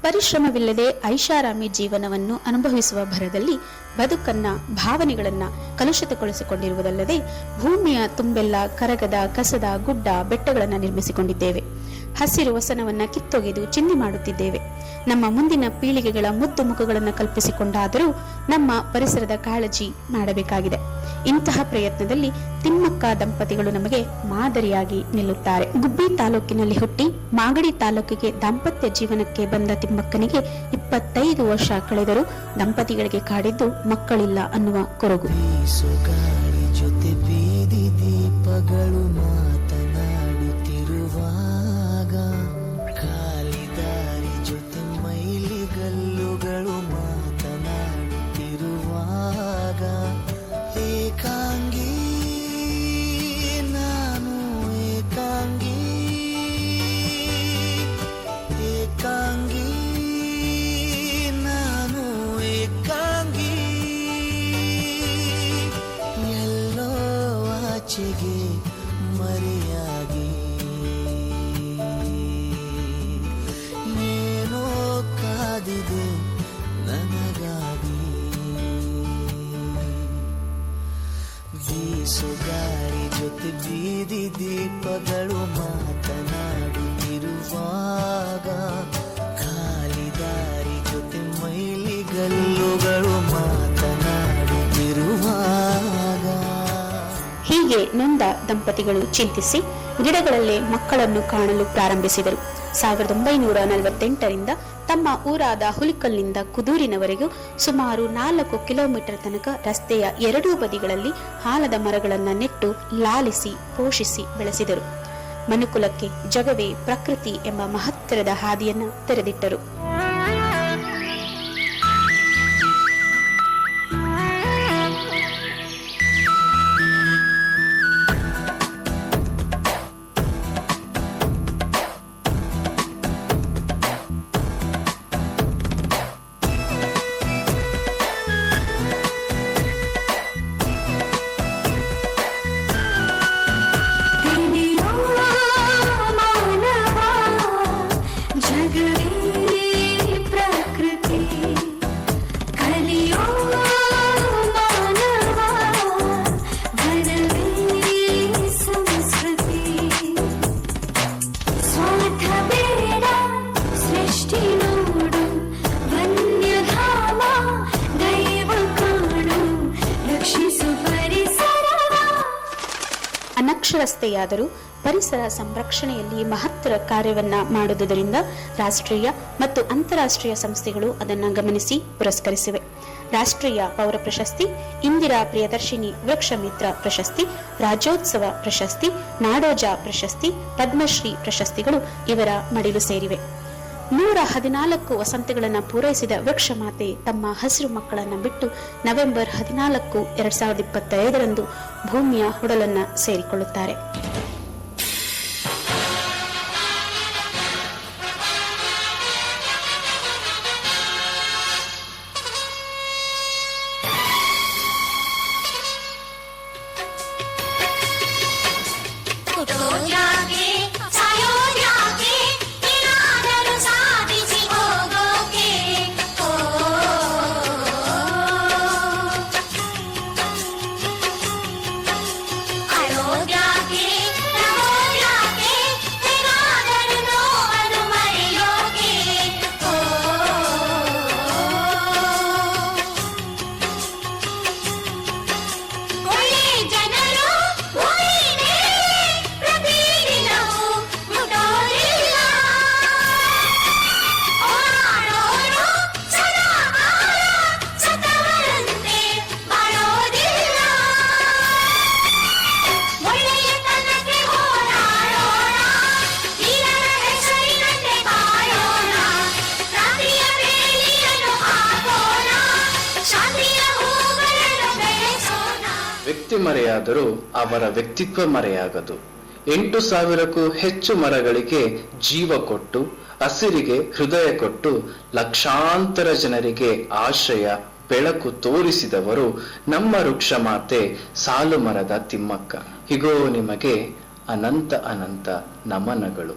ಪರಿಶ್ರಮವಿಲ್ಲದೆ ಐಷಾರಾಮಿ ಜೀವನವನ್ನು ಅನುಭವಿಸುವ ಭರದಲ್ಲಿ ಬದುಕನ್ನ, ಭಾವನೆಗಳನ್ನ ಕಲುಷಿತಗೊಳಿಸಿಕೊಂಡಿರುವುದಲ್ಲದೆ ಭೂಮಿಯ ತುಂಬೆಲ್ಲ ಕರಗದ, ಕಸದ, ಗುಡ್ಡ, ಬೆಟ್ಟಗಳನ್ನು ನಿರ್ಮಿಸಿಕೊಂಡಿದ್ದೇವೆ. ಹಸಿರು ವಸನವನ್ನ ಕಿತ್ತೊಗೆದು ಚಿಂದಿ ಮಾಡುತ್ತಿದ್ದೇವೆ. ನಮ್ಮ ಮುಂದಿನ ಪೀಳಿಗೆಗಳ ಮುದ್ದು ಮುಖಗಳನ್ನು ಕಲ್ಪಿಸಿಕೊಂಡಾದರೂ ನಮ್ಮ ಪರಿಸರದ ಕಾಳಜಿ ಮಾಡಬೇಕಾಗಿದೆ. ಇಂತಹ ಪ್ರಯತ್ನದಲ್ಲಿ ತಿಮ್ಮಕ್ಕ ದಂಪತಿಗಳು ನಮಗೆ ಮಾದರಿಯಾಗಿ ನಿಲ್ಲುತ್ತಾರೆ. ಗುಬ್ಬಿ ತಾಲೂಕಿನಲ್ಲಿ ಹುಟ್ಟಿ ಮಾಗಡಿ ತಾಲೂಕಿಗೆ ದಾಂಪತ್ಯ ಜೀವನಕ್ಕೆ ಬಂದ ತಿಮ್ಮಕ್ಕನಿಗೆ 25 ವರ್ಷ ಕಳೆದರೂ ದಂಪತಿಗಳಿಗೆ ಕಾಡಿದ್ದು ಮಕ್ಕಳಿಲ್ಲ ಅನ್ನುವ ಕೊರಗು. ಜೊತೆ ಬೀದಿ ದೀಪಗಳು ಮಾತನಾಡುತ್ತಿರುವಾಗ, ಕಾಲಿದಾರಿ ಜೊತೆ ಮೈಲಿಗಲ್ಲುಗಳು ಮಾತನಾಡುತ್ತಿರುವಾಗ, ಏಕಾಂಗಿ ನಾನು ಏಕಾಂಗಿ, ಏಕಾಂಗಿ ನಾನು ಏಕಾಂಗಿ, ಎಲ್ಲೋ ಆಚೆಗೆ ಮರೆಯಾಗಿ ಏನೋ ಕಾದಿದೆ ನನಗಾಗಿ. ಬೀಸುಗಾಳಿ ಜೊತೆ ಬೀದಿ ದೀಪಗಳು ಮಾತನಾಡುತ್ತಿರುವಾಗ, ಕಾಲಿದಾರಿ ಜೊತೆ ಮೈಲಿಗಲ್ಲುಗಳು ಮಾತನಾಡುತ್ತಿರುವಾಗ. ಹೀಗೆ ನೊಂದ ದಂಪತಿಗಳು ಚಿಂತಿಸಿ ಗಿಡಗಳಲ್ಲೇ ಮಕ್ಕಳನ್ನು ಕಾಣಲು ಪ್ರಾರಂಭಿಸಿದರು. 1948ರಿಂದ ತಮ್ಮ ಊರಾದ ಹುಲಿಕಲ್ನಿಂದ ಕುದೂರಿನವರೆಗೂ ಸುಮಾರು 4 ಕಿಲೋಮೀಟರ್ ತನಕ ರಸ್ತೆಯ ಎರಡೂ ಬದಿಗಳಲ್ಲಿ ಆಲದ ಮರಗಳನ್ನು ನೆಟ್ಟು ಲಾಲಿಸಿ ಪೋಷಿಸಿ ಬೆಳೆಸಿದರು. ಮನುಕುಲಕ್ಕೆ ಜಗವೇ ಪ್ರಕೃತಿ ಎಂಬ ಮಹತ್ತರದ ಹಾದಿಯನ್ನು ತೆರೆದಿಟ್ಟರು. ಅನಕ್ಷರಸ್ಥೆಯಾದರೂ ಪರಿಸರ ಸಂರಕ್ಷಣೆಯಲ್ಲಿ ಮಹತ್ತರ ಕಾರ್ಯವನ್ನ ಮಾಡುವುದರಿಂದ ರಾಷ್ಟ್ರೀಯ ಮತ್ತು ಅಂತಾರಾಷ್ಟ್ರೀಯ ಸಂಸ್ಥೆಗಳು ಅದನ್ನು ಗಮನಿಸಿ ಪುರಸ್ಕರಿಸಿವೆ. ರಾಷ್ಟ್ರೀಯ ಪೌರ ಪ್ರಶಸ್ತಿ, ಇಂದಿರಾ ಪ್ರಿಯದರ್ಶಿನಿ ವೃಕ್ಷ ಮಿತ್ರ ಪ್ರಶಸ್ತಿ, ರಾಜ್ಯೋತ್ಸವ ಪ್ರಶಸ್ತಿ, ನಾಡೋಜ ಪ್ರಶಸ್ತಿ, ಪದ್ಮಶ್ರೀ ಪ್ರಶಸ್ತಿಗಳು ಇವರ ಮಡಿಲು ಸೇರಿವೆ. 114 ವಸಂತಗಳನ್ನು ಪೂರೈಸಿದ ವೃಕ್ಷ ಮಾತೆ ತಮ್ಮ ಹಸಿರು ಮಕ್ಕಳನ್ನು ಬಿಟ್ಟು ನವೆಂಬರ್ 14, 2025ರಂದು ಭೂಮಿಯ ಹುಡಲನ್ನು ಸೇರಿಕೊಳ್ಳುತ್ತಾರೆ. ವ್ಯಕ್ತಿ ಮರೆಯಾದರೂ ಅವರ ವ್ಯಕ್ತಿತ್ವ ಮರೆಯಾಗದು. 8,000ಕ್ಕೂ ಹೆಚ್ಚು ಮರಗಳಿಗೆ ಜೀವ ಕೊಟ್ಟು, ಹಸಿರಿಗೆ ಹೃದಯ ಕೊಟ್ಟು, ಲಕ್ಷಾಂತರ ಜನರಿಗೆ ಆಶ್ರಯ, ಬೆಳಕು ತೋರಿಸಿದವರು ನಮ್ಮ ವೃಕ್ಷ ಮಾತೆ ಸಾಲು ಮರದ ತಿಮ್ಮಕ್ಕ. ಹೀಗೋ ನಿಮಗೆ ಅನಂತ ಅನಂತ ನಮನಗಳು.